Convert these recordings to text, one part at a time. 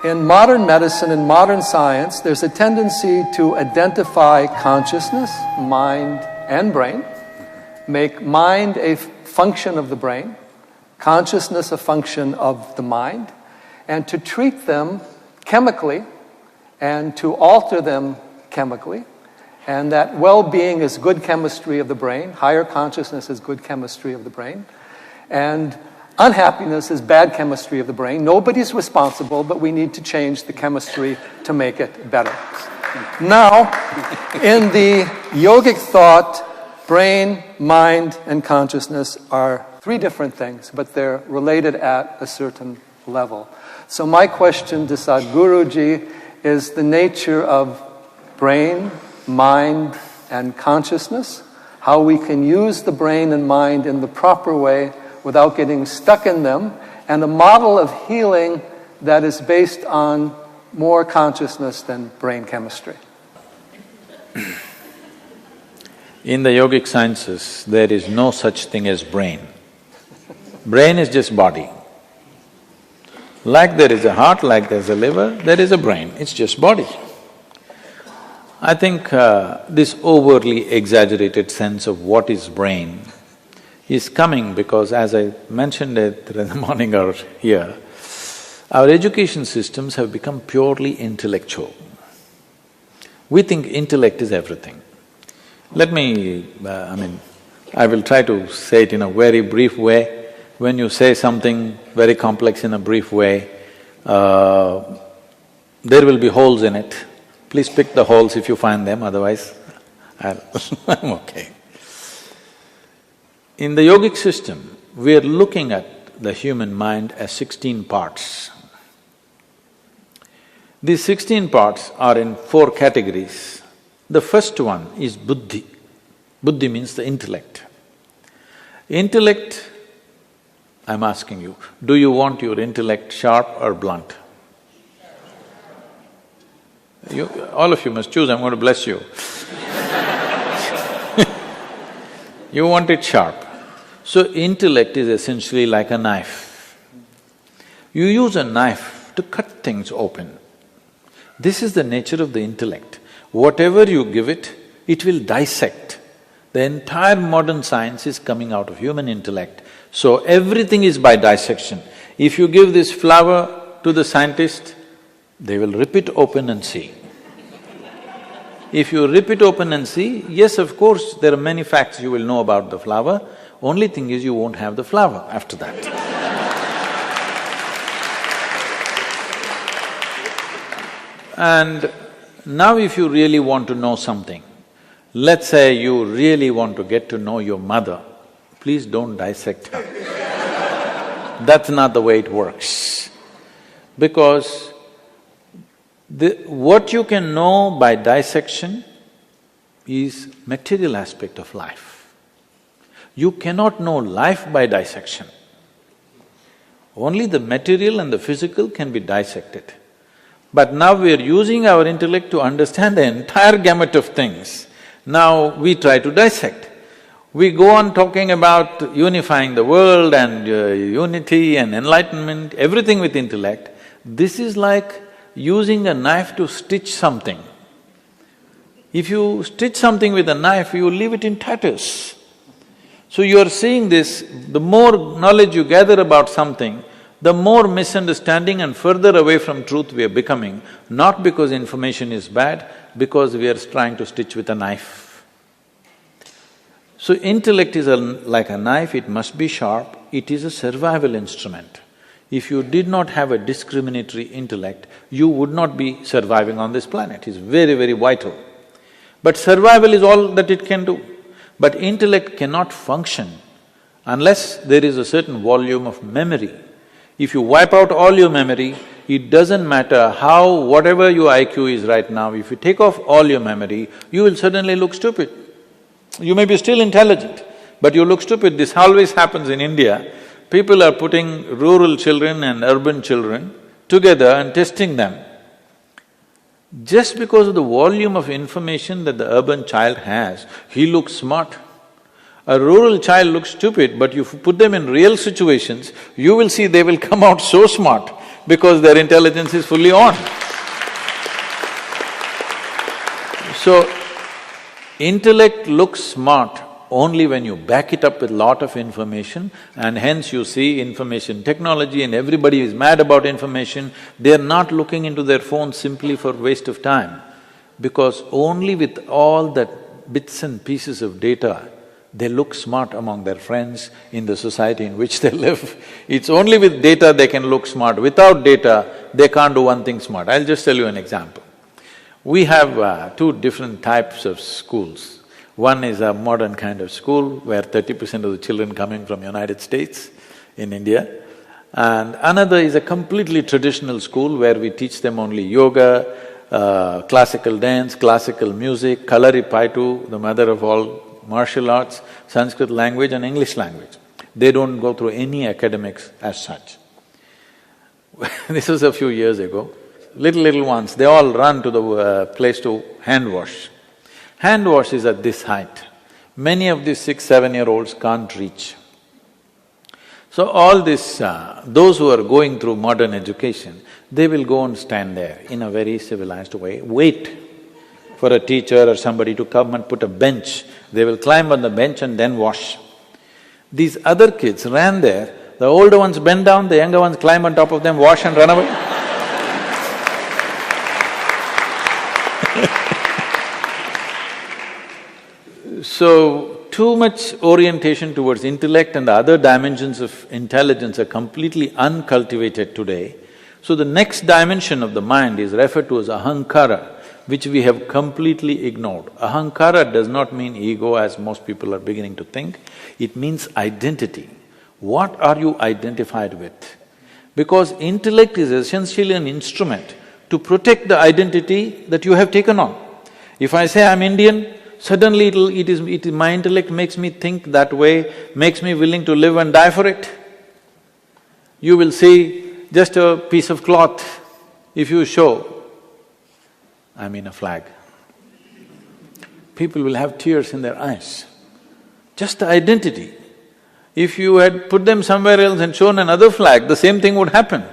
in modern medicine and modern science, there's a tendency to identify consciousness, mind, and brain, make mind a function of the brain, consciousness a function of the mind, and to treat them chemically and to alter them chemically, and that well-being is good chemistry of the brain, higher consciousness is good chemistry of the brain, and unhappiness is bad chemistry of the brain. Nobody's responsible, but we need to change the chemistry to make it better. Now, in the yogic thought, brain, mind, and consciousness are three different things, but they're related at a certain level. So my question to Sadhguruji is the nature of brain, mind, and consciousness, how we can use the brain and mind in the proper way without getting stuck in them, and a model of healing that is based on more consciousness than brain chemistry. In the yogic sciences, there is no such thing as brain. Brain is just body. Like there is a heart, like there's a liver, there is a brain, it's just body. I think this overly exaggerated sense of what is brain is coming because, as I mentioned it in the morning hour here, our education systems have become purely intellectual. We think intellect is everything. Let me… I will try to say it in a very brief way. When you say something very complex in a brief way, there will be holes in it. Please pick the holes if you find them, otherwise I'm okay. In the yogic system, we are looking at the human mind as 16 parts. These 16 parts are in 4 categories. The first one is Buddhi. Buddhi means the intellect. Intellect, I'm asking you, do you want your intellect sharp or blunt? All of you must choose, I'm going to bless you. You want it sharp. So intellect is essentially like a knife. You use a knife to cut things open. This is the nature of the intellect. Whatever you give it, it will dissect. The entire modern science is coming out of human intellect. So everything is by dissection. If you give this flower to the scientist, they will rip it open and see. If you rip it open and see, yes, of course, there are many facts you will know about the flower, only thing is you won't have the flower after that. And now if you really want to know something, let's say you really want to get to know your mother, please don't dissect her. That's not the way it works. Because what you can know by dissection is material aspect of life. You cannot know life by dissection. Only the material and the physical can be dissected. But now we are using our intellect to understand the entire gamut of things. Now we try to dissect. We go on talking about unifying the world and unity and enlightenment, everything with intellect. This is like using a knife to stitch something. If you stitch something with a knife, you leave it in tatters. So you are seeing this, the more knowledge you gather about something, the more misunderstanding and further away from truth we are becoming, not because information is bad, because we are trying to stitch with a knife. So intellect is like a knife, it must be sharp, it is a survival instrument. If you did not have a discriminatory intellect, you would not be surviving on this planet, it's very, very vital. But survival is all that it can do. But intellect cannot function unless there is a certain volume of memory. If you wipe out all your memory, it doesn't matter whatever your IQ is right now, if you take off all your memory, you will suddenly look stupid. You may be still intelligent, but you look stupid. This always happens in India. People are putting rural children and urban children together and testing them. Just because of the volume of information that the urban child has, he looks smart. A rural child looks stupid, but you put them in real situations, you will see they will come out so smart because their intelligence is fully on. So, intellect looks smart only when you back it up with lot of information, and hence you see information technology and everybody is mad about information. They're not looking into their phones simply for waste of time, because only with all that bits and pieces of data, they look smart among their friends in the society in which they live. It's only with data they can look smart. Without data, they can't do one thing smart. I'll just tell you an example. We have two different types of schools. One is a modern kind of school where 30% of the children coming from United States in India, and another is a completely traditional school where we teach them only yoga, classical dance, classical music, Kalaripaitu, the mother of all martial arts, Sanskrit language and English language. They don't go through any academics as such. This was a few years ago. Little ones, they all run to the place to hand wash. Hand wash is at this height. Many of these 6, 7-year-olds can't reach. So all this… those who are going through modern education, they will go and stand there in a very civilized way, wait for a teacher or somebody to come and put a bench. They will climb on the bench and then wash. These other kids ran there, the older ones bend down, the younger ones climb on top of them, wash and run away. So, too much orientation towards intellect and the other dimensions of intelligence are completely uncultivated today. So the next dimension of the mind is referred to as Ahankara, which we have completely ignored. Ahankara does not mean ego as most people are beginning to think, it means identity. What are you identified with? Because intellect is essentially an instrument to protect the identity that you have taken on. If I say I'm Indian, suddenly my intellect makes me think that way, makes me willing to live and die for it. You will see just a piece of cloth, if you show, I mean a flag, people will have tears in their eyes. Just the identity. If you had put them somewhere else and shown another flag, the same thing would happen.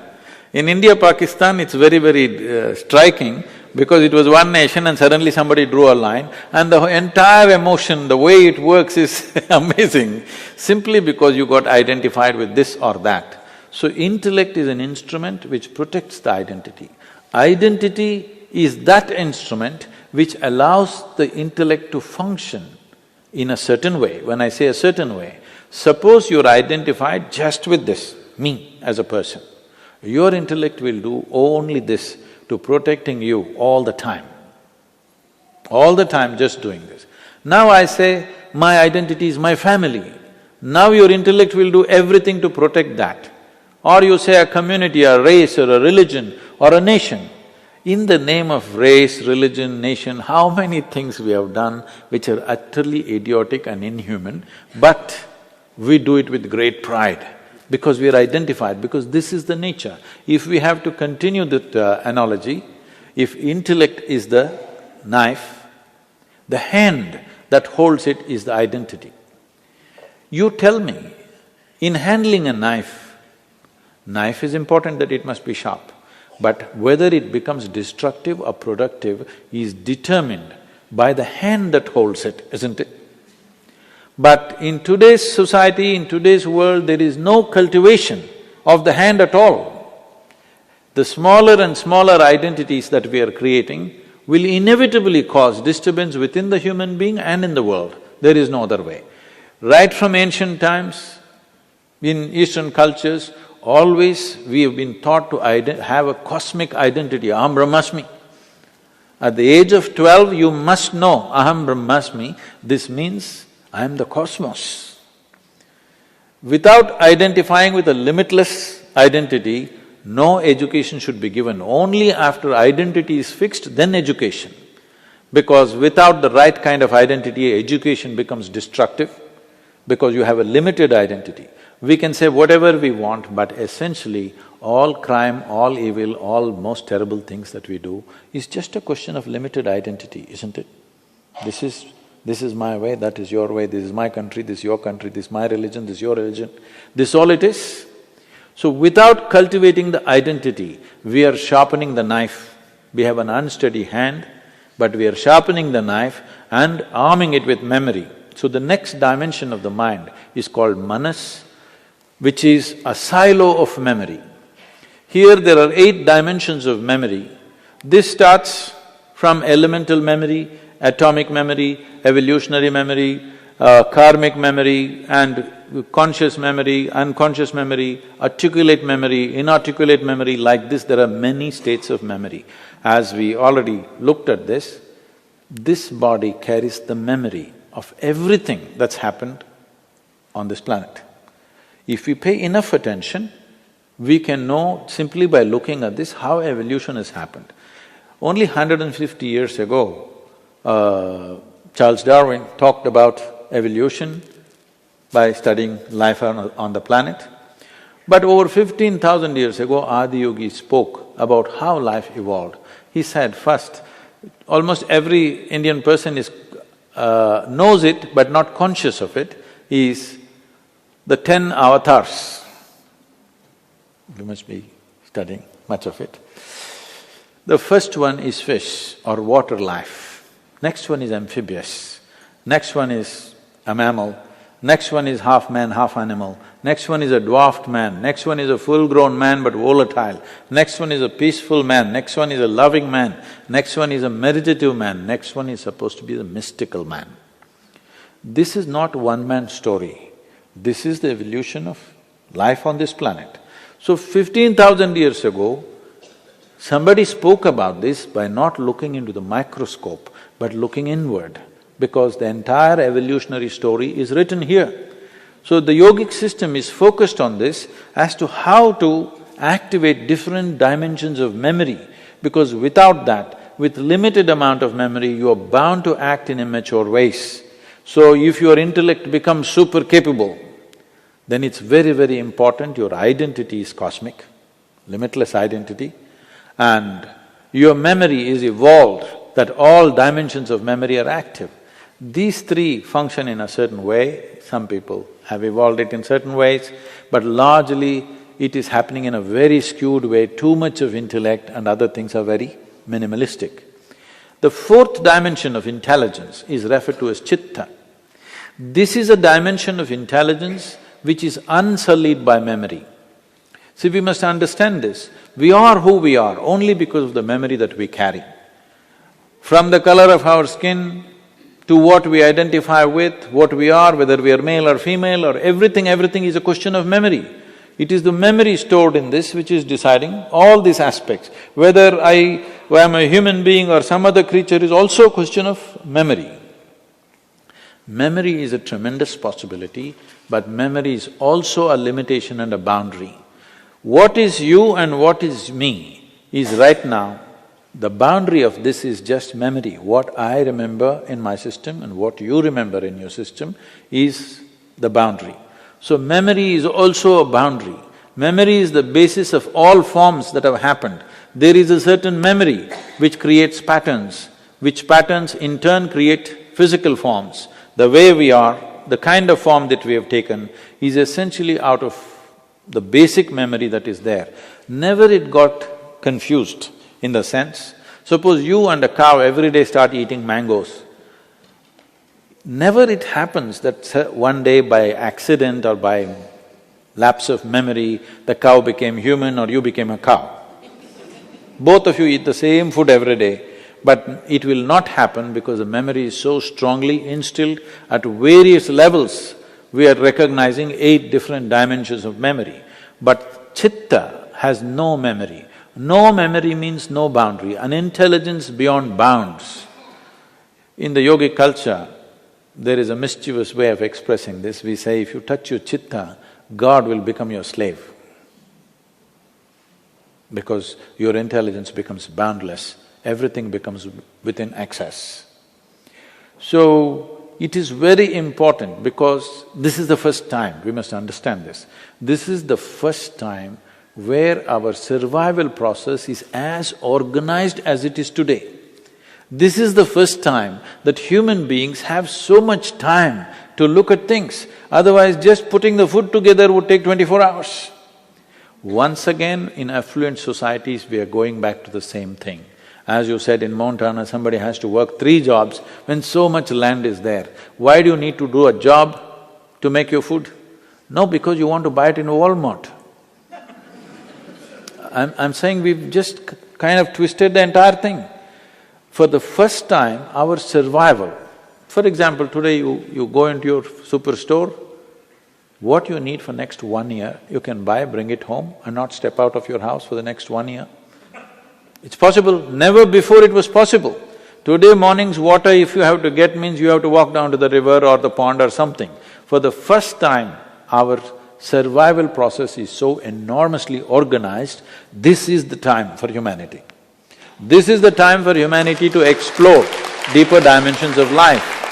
In India, Pakistan, it's very striking because it was one nation and suddenly somebody drew a line and the entire emotion, the way it works is amazing, simply because you got identified with this or that. So intellect is an instrument which protects the identity. Identity is that instrument which allows the intellect to function in a certain way. When I say a certain way, suppose you're identified just with this, me as a person. Your intellect will do only this to protecting you all the time just doing this. Now I say, my identity is my family. Now your intellect will do everything to protect that. Or you say a community, a race or a religion or a nation. In the name of race, religion, nation, how many things we have done which are utterly idiotic and inhuman, but we do it with great pride because we are identified, because this is the nature. If we have to continue that analogy, if intellect is the knife, the hand that holds it is the identity. You tell me, in handling a knife is important that it must be sharp, but whether it becomes destructive or productive is determined by the hand that holds it, isn't it? But in today's society, in today's world, there is no cultivation of the hand at all. The smaller and smaller identities that we are creating will inevitably cause disturbance within the human being and in the world. There is no other way. Right from ancient times, in Eastern cultures, always we have been taught to have a cosmic identity, Aham Brahmasmi. At the age of 12, you must know Aham Brahmasmi, this means I am the cosmos. Without identifying with a limitless identity, no education should be given. Only after identity is fixed, then education. Because without the right kind of identity, education becomes destructive, because you have a limited identity. We can say whatever we want, but essentially all crime, all evil, all most terrible things that we do is just a question of limited identity, isn't it? This is This is my way, that is your way, this is my country, this is your country, this is my religion, this is your religion. This is all it is. So without cultivating the identity, we are sharpening the knife. We have an unsteady hand, but we are sharpening the knife and arming it with memory. So the next dimension of the mind is called manas, which is a silo of memory. Here there are 8 dimensions of memory. This starts from elemental memory, atomic memory, evolutionary memory, karmic memory and conscious memory, unconscious memory, articulate memory, inarticulate memory. Like this, there are many states of memory. As we already looked at this body carries the memory of everything that's happened on this planet. If we pay enough attention, we can know simply by looking at this how evolution has happened. Only 150 years ago, Charles Darwin talked about evolution by studying life on the planet. But over 15,000 years ago, Adiyogi spoke about how life evolved. He said, first, almost every Indian person knows it but not conscious of it, is the 10 avatars. You must be studying much of it. The first one is fish or water life. Next one is amphibious. Next one is a mammal. Next one is half man, half animal. Next one is a dwarfed man. Next one is a full-grown man but volatile. Next one is a peaceful man. Next one is a loving man. Next one is a meditative man. Next one is supposed to be the mystical man. This is not one-man story. This is the evolution of life on this planet. So 15,000 years ago, somebody spoke about this by not looking into the microscope, but looking inward, because the entire evolutionary story is written here. So the yogic system is focused on this as to how to activate different dimensions of memory, because without that, with limited amount of memory, you are bound to act in immature ways. So if your intellect becomes super capable, then it's very, very important your identity is cosmic, limitless identity, and your memory is evolved, that all dimensions of memory are active. These 3 function in a certain way. Some people have evolved it in certain ways, but largely it is happening in a very skewed way. Too much of intellect and other things are very minimalistic. The 4th dimension of intelligence is referred to as Chitta. This is a dimension of intelligence which is unsullied by memory. See, we must understand this. We are who we are only because of the memory that we carry. From the color of our skin to what we identify with, what we are, whether we are male or female or everything is a question of memory. It is the memory stored in this which is deciding all these aspects. Whether I am a human being or some other creature is also a question of memory. Memory is a tremendous possibility, but memory is also a limitation and a boundary. What is you and what is me is right now, the boundary of this is just memory. What I remember in my system and what you remember in your system is the boundary. So memory is also a boundary. Memory is the basis of all forms that have happened. There is a certain memory which creates patterns, which patterns in turn create physical forms. The way we are, the kind of form that we have taken is essentially out of the basic memory that is there. Never it got confused in the sense, suppose you and a cow every day start eating mangoes. Never it happens that one day by accident or by lapse of memory, the cow became human or you became a cow. Both of you eat the same food every day, but it will not happen because the memory is so strongly instilled at various levels. We are recognizing 8 different dimensions of memory. But Chitta has no memory. No memory means no boundary, an intelligence beyond bounds. In the yogic culture, there is a mischievous way of expressing this. We say, if you touch your Chitta, God will become your slave, because your intelligence becomes boundless, everything becomes within access. So, it is very important because this is the first time, we must understand this. This is the first time where our survival process is as organized as it is today. This is the first time that human beings have so much time to look at things. Otherwise, just putting the food together would take 24 hours. Once again, in affluent societies, we are going back to the same thing. As you said, in Montana, somebody has to work 3 jobs when so much land is there. Why do you need to do a job to make your food? No, because you want to buy it in Walmart. I'm saying we've just kind of twisted the entire thing. For the first time, our survival… For example, today you go into your superstore, what you need for next 1 year, you can buy, bring it home and not step out of your house for the next 1 year. It's possible, never before it was possible. Today morning's water, if you have to get, means you have to walk down to the river or the pond or something. For the first time, our survival process is so enormously organized, this is the time for humanity. This is the time for humanity to explore deeper dimensions of life.